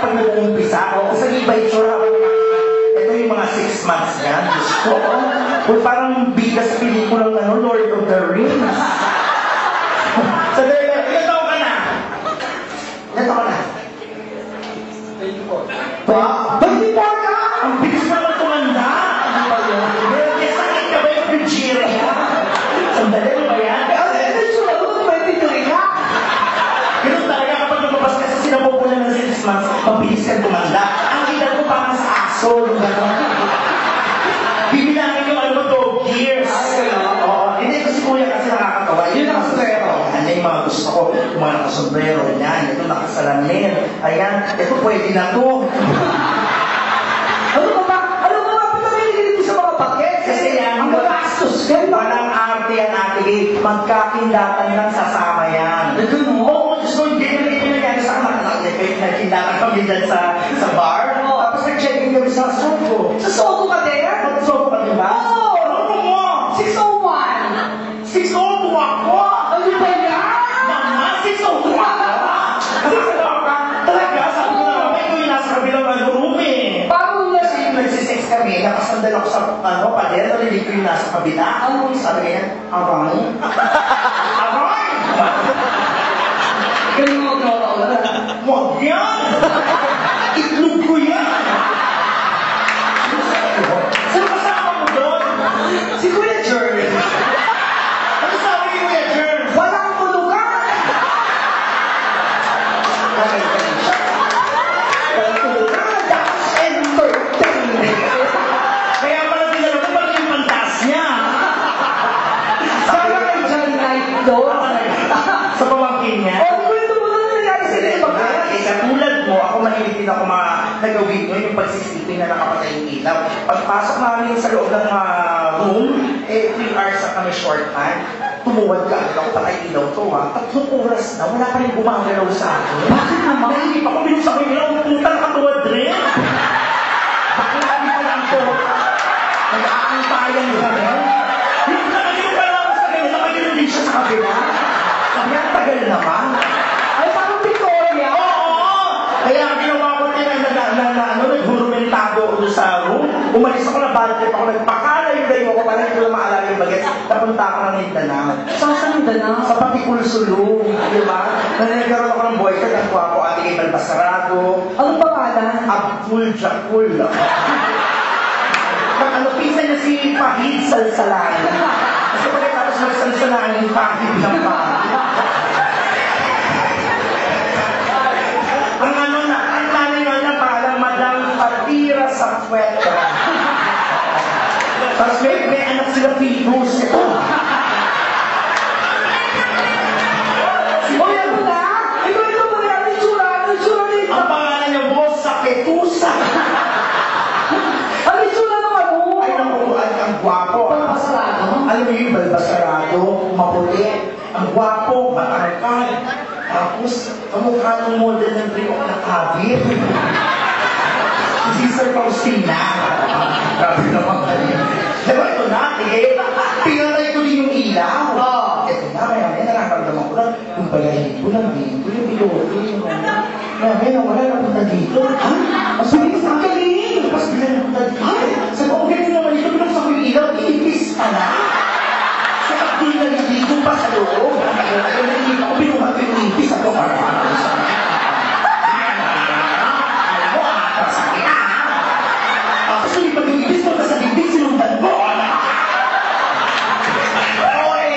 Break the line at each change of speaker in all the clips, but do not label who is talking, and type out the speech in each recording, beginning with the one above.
pag nag-uumpisa. O sa iba itsura ako. Ito yung mga 6 months yan. Diyos ko. O parang bigas pelikulang Lord of the Rings. So, ilan taon ka na? Ilan taon ka na? 24. ka? Ang bilis na naman tumanda. May sakit ka ba yung Nigeria? Sandali mo ba yan? Ganun talaga kapag lumabas ka sa sinapupunan ng 6 months, mabilis kang tumanda. Ang edad ko parang sa aso. Bibilangin yung ano, dog years. Hindi ko si Kuya kasi nakakatawa. Yun ang sombrero. Ano yung mga gusto ko? Yung mga nakasombrero. Yan. Ito nakasalamin. Ayan. Ito pwede na to.
Ano ba? Pinamili sa mga paket?
Kasi yan.
Ang magastos.
Walang arte yan, Ate Gay. Magkakindatan lang sasama yan. Oo, just go. Hindi na yan. Sama na lang. Nagkindatan kami dyan sa bar. Tapos nag-check-in kami sa Sogo.
Sa Sogo ka din?
Mag-Sogo ka din ba?
Oo!
Ano mo?
601!
602 ako!
Ano ba yan?
Mama, 602 ako! Talaga, sabi ko na naman, ikaw yung nasa kabilang room eh.
Paano na?
Kasi nagsisex kami, nakasandal ako sa pader, narinig ko yung nasa kabila. Sabi kaya, aray? Aray!
Ganun mo magkakaula.
Wag yan! Itlog ko yan! Saan kasama mo doon?
Si Kuya Jerry.
Ano sabi ni Kuya Jer?
Walang tulugan!
Walang tulugan! That's entertainment! Kaya pala tinanong ko pala yung pantas niya.
Saan ka kay John Knight doon?
Sa pamangkin niya.
Kwento mo na nangyari sa iyo.
Katulad mo, ako mahilig din ako nagawin mo yung pagsisipin na nakapatay yung ilaw. Pagpasok namin sa loob ng room, 3 hours na kami short time. Tumuwad ka agad ako, patay ilaw to ha. 3 oras na, wala pa rin gumagalaw sa akin.
Bakit naman?
Hindi pa ko binusa ko yung ilaw, pumunta nakatuwad rin. Bakit namin pa lang to? Nag-aantayang gano'n. Yung nakagano pa lang sa ganyan, nakagano din siya sa kabila. Sabi ang tagal naman.
Ay, parang Victoria.
Kaya ang ginawa ko din naghurumentado ako doon sa room. Umalis ako na ballet ako, nagpakala yung dayo ko, parang hindi ko na maalala yung bagay. Napunta ako ng Mindanao.
Saan sa Mindanao?
Sa Patikul Sulong, di ba? Nagkaroon ako ng boyfriend, ang kuha ko, Ate Gay Balbasarado.
Anong pangalan?
Abdul Jakul. Ano, pinsan niya si Fahid Salsalan. Kasi pagkatapos magsalsalan yung Fahid ng Fahid. Ang ano na, ang nanay na parang Madam Patira sa Puerto. Tapos may anak sila Pinos.
Oy, ano na? Ito mo na, itsura nito.
Ang pangalan niya, Boss sa Petusa.
Ang itsura ng ano?
Ay, nakukuhan ang gwapo.
Balbasarado?
Alam mo yung Balbasarado, maputi, ang gwapo, matangkad. Tapos, kamukha ng model ng Rio na kabit. Si Sir Faustina. Grabe naman kayo. Diba ito na, eh? Pinatay ko din yung ilaw. Ito na, may nararamdaman ko lang. Yung palahin ko lang dito, yung iloto, yung ano. May nawala na punta dito. Ha? Mas bilis ang galing. Mas bilis na punta dito. Sabi ko, okay naman ito, binuksan ko yung ilaw, iipis pa na. Sa kapil na dito pa sa loob. Ayun na dito, binuhat ko yung iipis. Sabi ko, alam mo, sakit na. Kasi yung pag-iipis mo, sa dibdib, sinundan mo.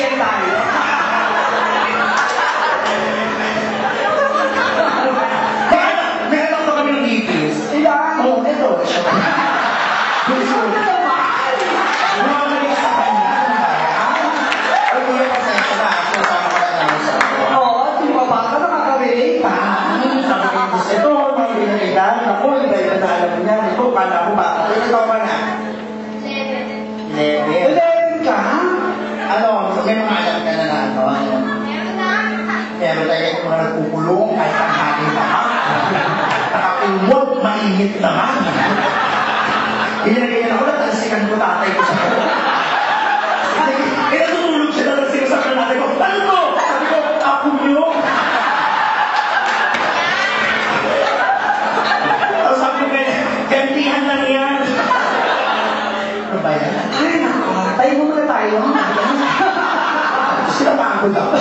Yan tayo. May alam pa kami ng ipis.
Ilan?
Oo, ito. Gusto. Bumabalik sa kanya. Ay, kuya, pasensya na. Kasama ka na namin sa ako.
Oo, di ba ba? Ka nakaka-relate ha?
Sabi ko, gusto ito, mga binalitan. Ako, iba-iba na alam niya. Ito, kala ko ba? Ito ka pa na. 11.
11 ka?
Ano, may mga alam ka na ano? Meron tayo yung mga nagpukulong kahit ang hangin pa. Nakakumot, mainit naman. Inilagay na ako, natalsikan ko tatay ko sa ko. Kaya tutulog siya na sinasabi ng tatay ko, ano to? Sabi ko, ako nyo. napapagod ako.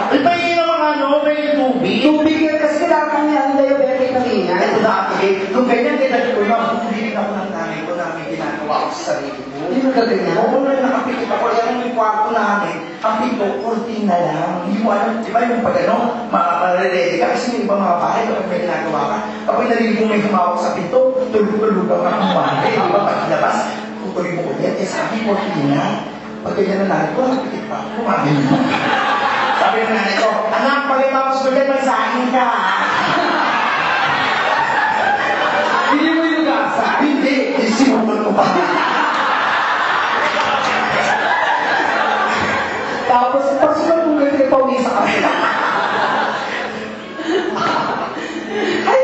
Ay, pahingi ng mga ano, may tubig.
Tubig yan kasi kailangan kami ang diabetic kanina.
Ito na, okay. Kung ganyan, kita ko na, bumili ako ng nanay ko na may ginagawa ko sa sarili ko.
Hindi mo gaganyan?
Oo, na nakapikit ako. Yan yung kwarto namin. Ang pito, 14 na lang. Hindi mo alam, di ba yung pag ano, mareredy ka. Kasi may ibang mga bahay, kapag may ginagawa ka. Kapag narinig mo may humawak sa pinto, tulog-tulog ka ng umali. Di ba, pagkilabas, tutuloy mo ulit. Eh, sabi, 14 na. Pag ganyan na nanay ko, nakapikit pa ako. Kumain mo. Sabi ng nanay ko, anak, pag tapos ko dyan, magsahin ka.
Hindi mo yung gasa.
Hindi, isinuman ko pa.
Tapos, pag sila kung ganito yung pawi sa kanila. Ay,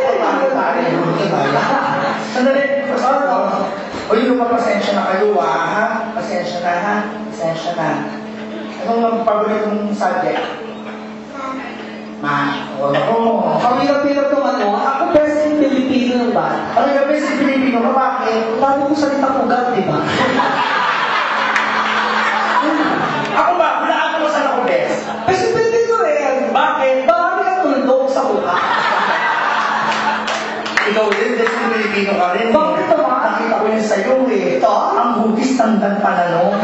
Sandali, o yung pasensya na kayo ha? Pasensya na ha? Pasensya na. Anong paborito mong subject? Ako.
Pamilap-pilap ng ano, ako best in Filipino ng ba?
Ano yung best in Filipino ka? Bakit?
Lalo ko salita ugat, di ba?
Ako ba? Wala ako saan ako best.
Best in Filipino rin.
Bakit?
Marami kang tundok sa mukha.
Ikaw din, best in Filipino ka rin.
Bakit naman?
Nakita ko yun sa'yo eh.
Ito?
Ang hugis tandang pananong.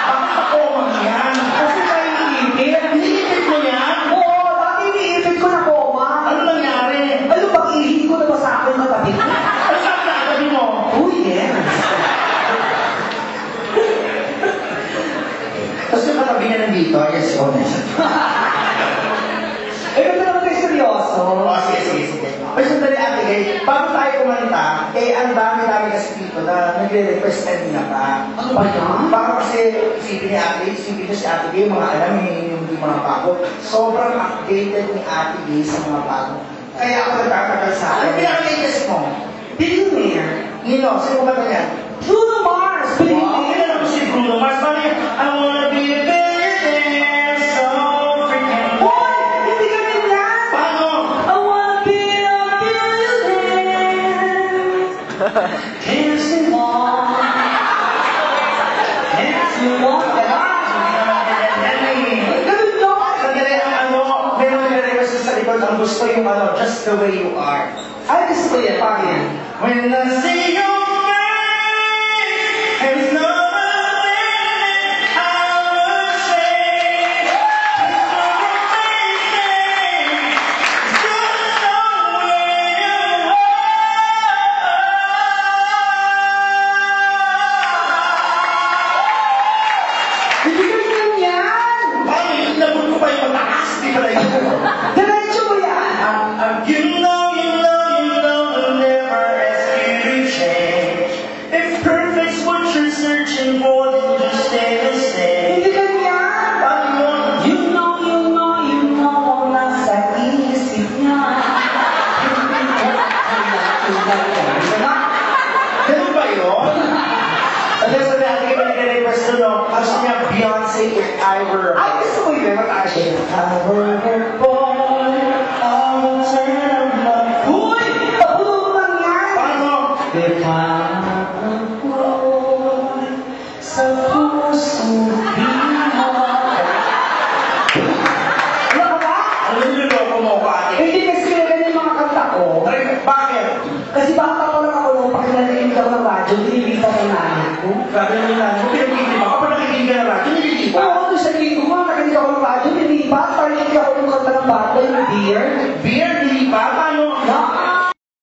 Bakit ako yan?
Kasi may iniipit.
Iniipit mo yan?
Oo, dati iniipit ko na koma.
Ano nangyari?
Ano pag ihi ko na ba sa akin katabi ko?
Ano sabi na katabi mo?
Uy, yes.
Tapos yung katabi niya nandito, yes, honest.
Eh, ganda naman kayo seryoso.
Oh, sige. Pero sandali ate, bago tayo kumanta, ang dami-dami kasi dito na nagre-request kanina pa.
Ano ba yan?
Baka kasi isipin niya si ate Gay, mga alam, yung mga bago. Sobrang updated ni ate Gay sa mga bago. Kaya ako nagkakagal sa akin. Ano pinaka-latest mo?
Billionaire.
Nino, sino ba yan?
Bruno Mars.
Wow,
Billionaire.
kailan ako si Bruno Mars? Paano yun? I wanna be a billionaire, so freaking...
Hoy! Hindi ka rin yan!
Paano?
I wanna be a billionaire. Dancing on. Dancing on. Ganun yun.
Sandali ang ano, meron nagre-request sa likod, ang gusto yung ano, just the way you are.
Ay, gusto ko yan. Paano yan?
When I see your face, there's no other thing I would say. It's so amazing, just the way you are.
Hindi ka rin yan!
Paano yung inabot ko pa yung mataas? Di ba na yun?
Diretso mo yan!
You know, we'll never ask you to change. If perfect's what you're searching for, then just stay the same.
Hindi ka rin yan!
Paano yun?
You know, ang nasa isip niya.
Ganun ba yun? Sabi natin kayo nag-request doon, no? Gusto niya Beyonce, If I Were a
Ay, gusto ko yun. Mataas siya.
If I were a boy, I would turn love.
Uy! Tapulong lang yan!
Paano?
If I'm a boy, sa puso di mo. Wala ka ba?
Ano yung niloko mo ko, ate?
Hindi kasi ganyan yung mga kanta ko.
Bakit?
Kasi bata ko lang ako nung pakilalain ka ng radyo, binibita ng nanay ko.
Grabe naman lang.